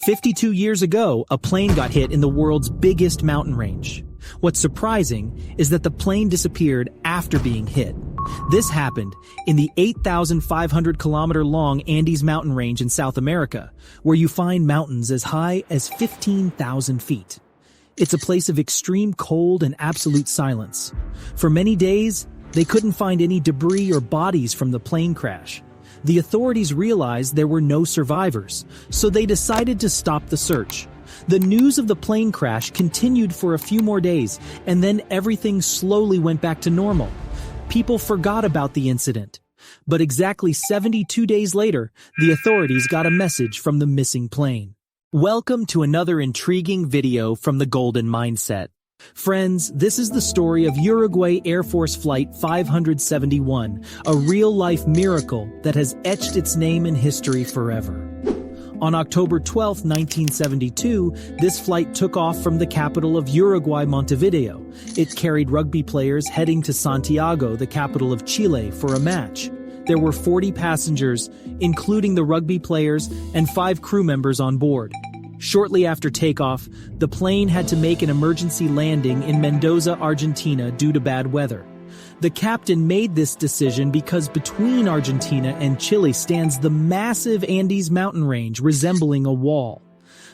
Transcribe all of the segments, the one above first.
52 years ago, a plane got hit in the world's biggest mountain range. What's surprising is that the plane disappeared after being hit. This happened in the 8,500-kilometer-long Andes mountain range in South America, where you find mountains as high as 15,000 feet. It's a place of extreme cold and absolute silence. For many days, they couldn't find any debris or bodies from the plane crash. The authorities realized there were no survivors, so they decided to stop the search. The news of the plane crash continued for a few more days, and then everything slowly went back to normal. People forgot about the incident. But exactly 72 days later, the authorities got a message from the missing plane. Welcome to another intriguing video from the Golden Mindset. Friends, this is the story of Uruguay Air Force Flight 571, a real-life miracle that has etched its name in history forever. On October 12, 1972, this flight took off from the capital of Uruguay, Montevideo. It carried rugby players heading to Santiago, the capital of Chile, for a match. There were 40 passengers, including the rugby players, and 5 crew members on board. Shortly after takeoff, the plane had to make an emergency landing in Mendoza, Argentina due to bad weather. The captain made this decision because between Argentina and Chile stands the massive Andes mountain range resembling a wall.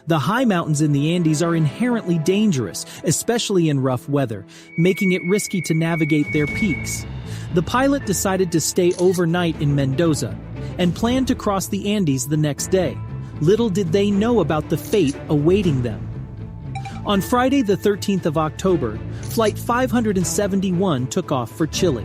The high mountains in the Andes are inherently dangerous, especially in rough weather, making it risky to navigate their peaks. The pilot decided to stay overnight in Mendoza and planned to cross the Andes the next day. Little did they know about the fate awaiting them. On Friday, the 13th of October, Flight 571 took off for Chile.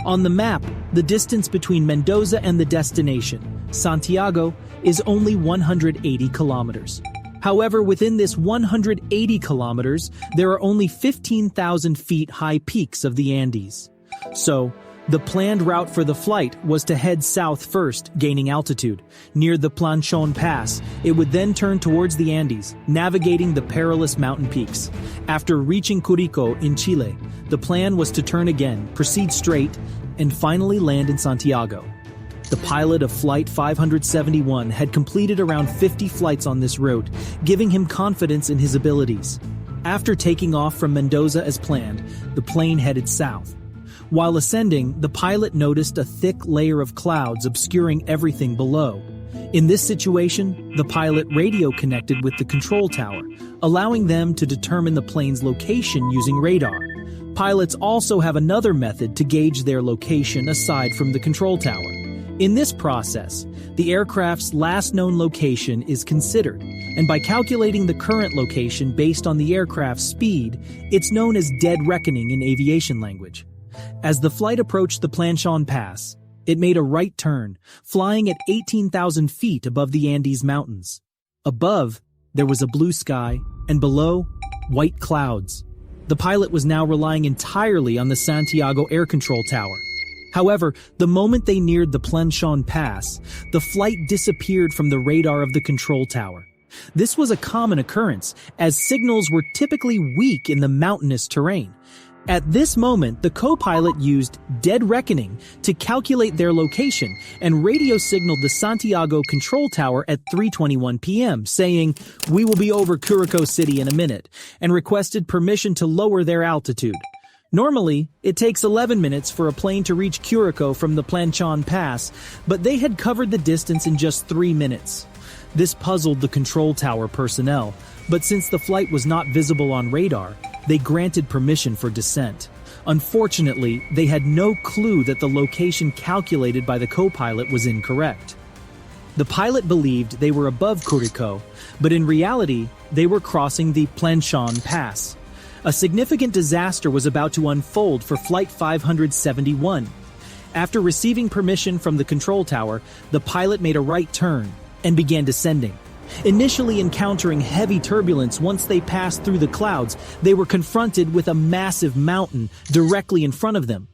On the map, the distance between Mendoza and the destination, Santiago, is only 180 kilometers. However, within this 180 kilometers, there are only 15,000 feet high peaks of the Andes. So, the planned route for the flight was to head south first, gaining altitude. Near the Planchon Pass, it would then turn towards the Andes, navigating the perilous mountain peaks. After reaching Curicó in Chile, the plan was to turn again, proceed straight, and finally land in Santiago. The pilot of Flight 571 had completed around 50 flights on this route, giving him confidence in his abilities. After taking off from Mendoza as planned, the plane headed south. While ascending, the pilot noticed a thick layer of clouds obscuring everything below. In this situation, the pilot radio connected with the control tower, allowing them to determine the plane's location using radar. Pilots also have another method to gauge their location aside from the control tower. In this process, the aircraft's last known location is considered, and by calculating the current location based on the aircraft's speed, it's known as dead reckoning in aviation language. As the flight approached the Planchon Pass, it made a right turn, flying at 18,000 feet above the Andes Mountains. Above, there was a blue sky, and below, white clouds. The pilot was now relying entirely on the Santiago Air Control Tower. However, the moment they neared the Planchon Pass, the flight disappeared from the radar of the control tower. This was a common occurrence, as signals were typically weak in the mountainous terrain. At this moment, the co-pilot used dead reckoning to calculate their location and radio signaled the Santiago control tower at 3:21 p.m., saying, "We will be over Curicó City in a minute," and requested permission to lower their altitude. Normally, it takes 11 minutes for a plane to reach Curicó from the Planchon Pass, but they had covered the distance in just 3 minutes. This puzzled the control tower personnel, but since the flight was not visible on radar, they granted permission for descent. Unfortunately, they had no clue that the location calculated by the co-pilot was incorrect. The pilot believed they were above Curicó, but in reality, they were crossing the Planchon Pass. A significant disaster was about to unfold for Flight 571. After receiving permission from the control tower, the pilot made a right turn and began descending. Initially encountering heavy turbulence once they passed through the clouds, they were confronted with a massive mountain directly in front of them.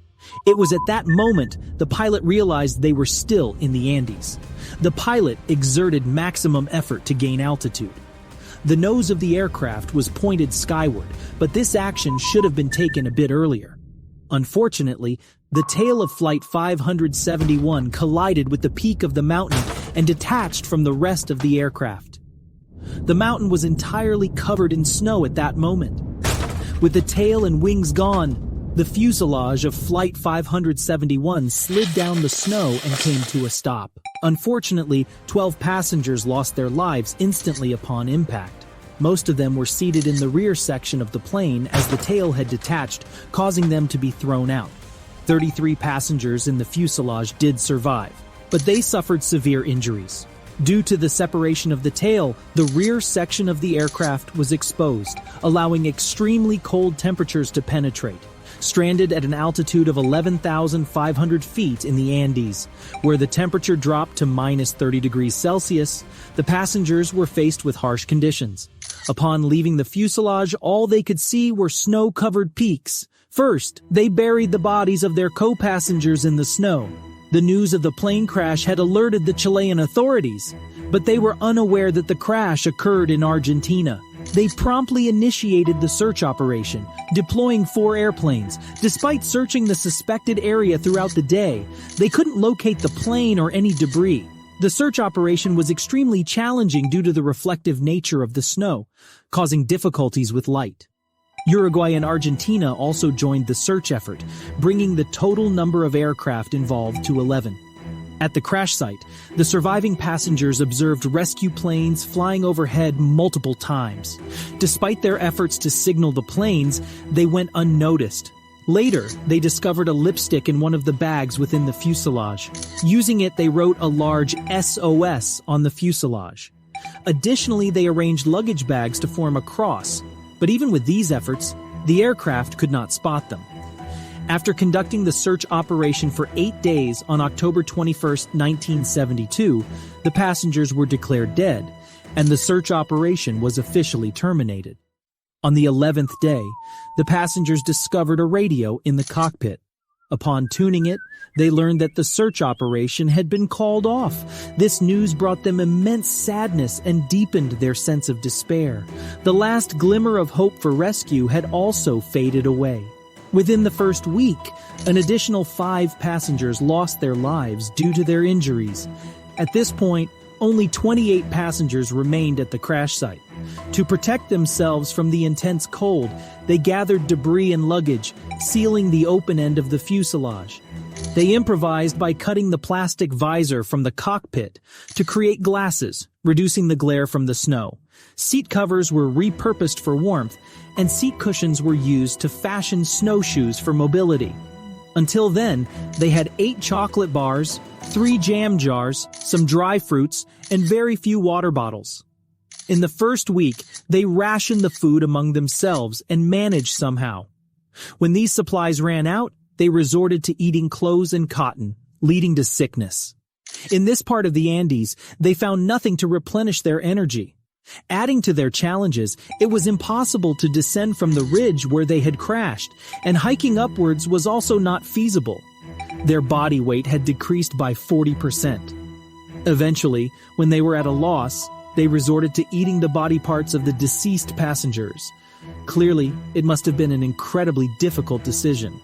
It was at that moment the pilot realized they were still in the Andes. The pilot exerted maximum effort to gain altitude. The nose of the aircraft was pointed skyward, but this action should have been taken a bit earlier. Unfortunately, the tail of Flight 571 collided with the peak of the mountain and detached from the rest of the aircraft. The mountain was entirely covered in snow at that moment. With the tail and wings gone, the fuselage of Flight 571 slid down the snow and came to a stop. Unfortunately, 12 passengers lost their lives instantly upon impact. Most of them were seated in the rear section of the plane as the tail had detached, causing them to be thrown out. 33 passengers in the fuselage did survive, but they suffered severe injuries. Due to the separation of the tail, the rear section of the aircraft was exposed, allowing extremely cold temperatures to penetrate. Stranded at an altitude of 11,500 feet in the Andes, where the temperature dropped to minus 30 degrees Celsius, the passengers were faced with harsh conditions. Upon leaving the fuselage, all they could see were snow-covered peaks. First, they buried the bodies of their co-passengers in the snow. The news of the plane crash had alerted the Chilean authorities, but they were unaware that the crash occurred in Argentina. They promptly initiated the search operation, deploying 4 airplanes. Despite searching the suspected area throughout the day, they couldn't locate the plane or any debris. The search operation was extremely challenging due to the reflective nature of the snow, causing difficulties with light. Uruguay and Argentina also joined the search effort, bringing the total number of aircraft involved to 11. At the crash site, the surviving passengers observed rescue planes flying overhead multiple times. Despite their efforts to signal the planes, they went unnoticed. Later, they discovered a lipstick in one of the bags within the fuselage. Using it, they wrote a large SOS on the fuselage. Additionally, they arranged luggage bags to form a cross. But even with these efforts, the aircraft could not spot them. After conducting the search operation for 8 days on October 21, 1972, the passengers were declared dead, and the search operation was officially terminated. On the 11th day, the passengers discovered a radio in the cockpit. Upon tuning it, they learned that the search operation had been called off. This news brought them immense sadness and deepened their sense of despair. The last glimmer of hope for rescue had also faded away. Within the first week, an additional 5 passengers lost their lives due to their injuries. At this point, only 28 passengers remained at the crash site. To protect themselves from the intense cold, they gathered debris and luggage, sealing the open end of the fuselage. They improvised by cutting the plastic visor from the cockpit to create glasses, reducing the glare from the snow. Seat covers were repurposed for warmth, and seat cushions were used to fashion snowshoes for mobility. Until then, they had 8 chocolate bars, 3 jam jars, some dry fruits, and very few water bottles. In the first week, they rationed the food among themselves and managed somehow. When these supplies ran out, they resorted to eating clothes and cotton, leading to sickness. In this part of the Andes, they found nothing to replenish their energy. Adding to their challenges, it was impossible to descend from the ridge where they had crashed, and hiking upwards was also not feasible. Their body weight had decreased by 40%. Eventually, when they were at a loss, they resorted to eating the body parts of the deceased passengers. Clearly, it must have been an incredibly difficult decision.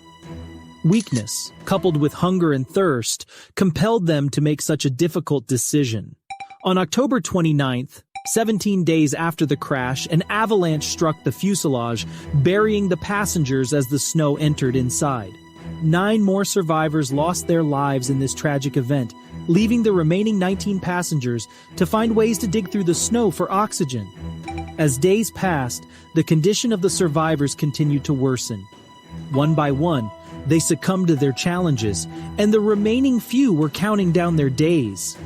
Weakness, coupled with hunger and thirst, compelled them to make such a difficult decision. On October 29th, 17 days after the crash, an avalanche struck the fuselage, burying the passengers as the snow entered inside. 9 more survivors lost their lives in this tragic event, leaving the remaining 19 passengers to find ways to dig through the snow for oxygen. As days passed, the condition of the survivors continued to worsen. One by one, they succumbed to their challenges, and the remaining few were counting down their days.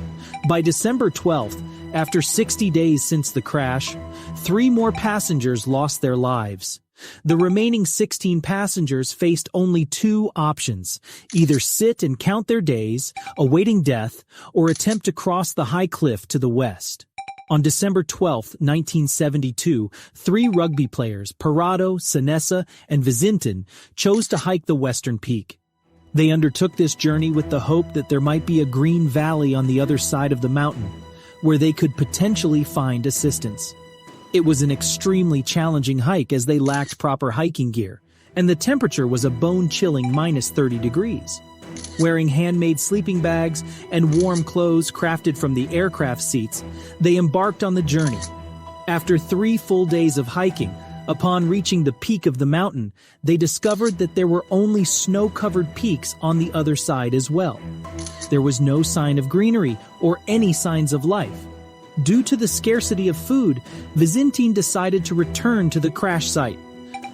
By December 12th, after 60 days since the crash, 3 more passengers lost their lives. The remaining 16 passengers faced only 2 options: either sit and count their days, awaiting death, or attempt to cross the high cliff to the west. On December 12, 1972, 3 rugby players, Parado, Sanessa, and Vizintin, chose to hike the western peak. They undertook this journey with the hope that there might be a green valley on the other side of the mountain, where they could potentially find assistance. It was an extremely challenging hike as they lacked proper hiking gear, and the temperature was a bone-chilling minus 30 degrees. Wearing handmade sleeping bags and warm clothes crafted from the aircraft seats, they embarked on the journey. After 3 full days of hiking, upon reaching the peak of the mountain, they discovered that there were only snow-covered peaks on the other side as well. There was no sign of greenery or any signs of life. Due to the scarcity of food, Vizintin decided to return to the crash site.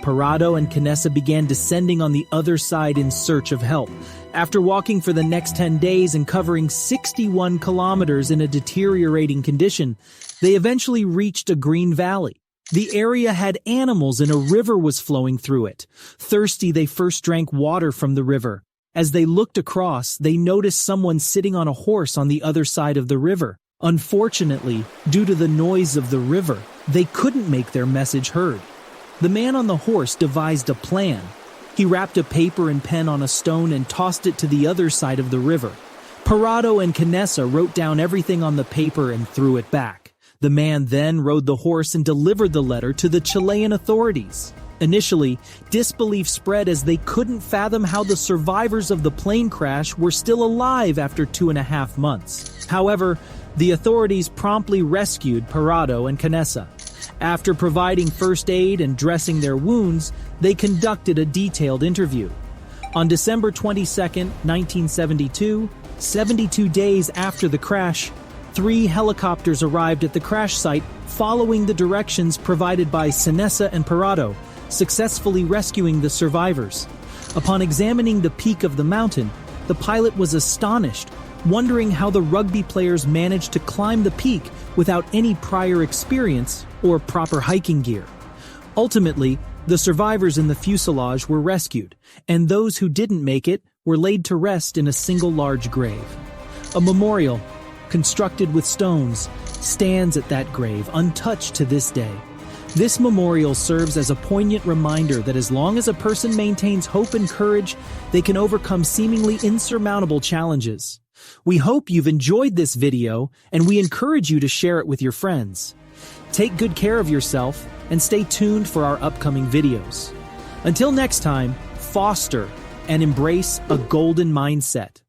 Parado and Canessa began descending on the other side in search of help. After walking for the next 10 days and covering 61 kilometers in a deteriorating condition, they eventually reached a green valley. The area had animals and a river was flowing through it. Thirsty, they first drank water from the river. As they looked across, they noticed someone sitting on a horse on the other side of the river. Unfortunately, due to the noise of the river, they couldn't make their message heard. The man on the horse devised a plan. He wrapped a paper and pen on a stone and tossed it to the other side of the river. Parado and Canessa wrote down everything on the paper and threw it back. The man then rode the horse and delivered the letter to the Chilean authorities. Initially, disbelief spread as they couldn't fathom how the survivors of the plane crash were still alive after 2.5 months. However, the authorities promptly rescued Parado and Canessa. After providing first aid and dressing their wounds, they conducted a detailed interview. On December 22, 1972, 72 days after the crash, 3 helicopters arrived at the crash site following the directions provided by Canessa and Parado, successfully rescuing the survivors. Upon examining the peak of the mountain, the pilot was astonished, wondering how the rugby players managed to climb the peak without any prior experience or proper hiking gear. Ultimately, the survivors in the fuselage were rescued, and those who didn't make it were laid to rest in a single large grave. A memorial, constructed with stones, stands at that grave, untouched to this day. This memorial serves as a poignant reminder that as long as a person maintains hope and courage, they can overcome seemingly insurmountable challenges. We hope you've enjoyed this video, and we encourage you to share it with your friends. Take good care of yourself, and stay tuned for our upcoming videos. Until next time, foster and embrace a golden mindset.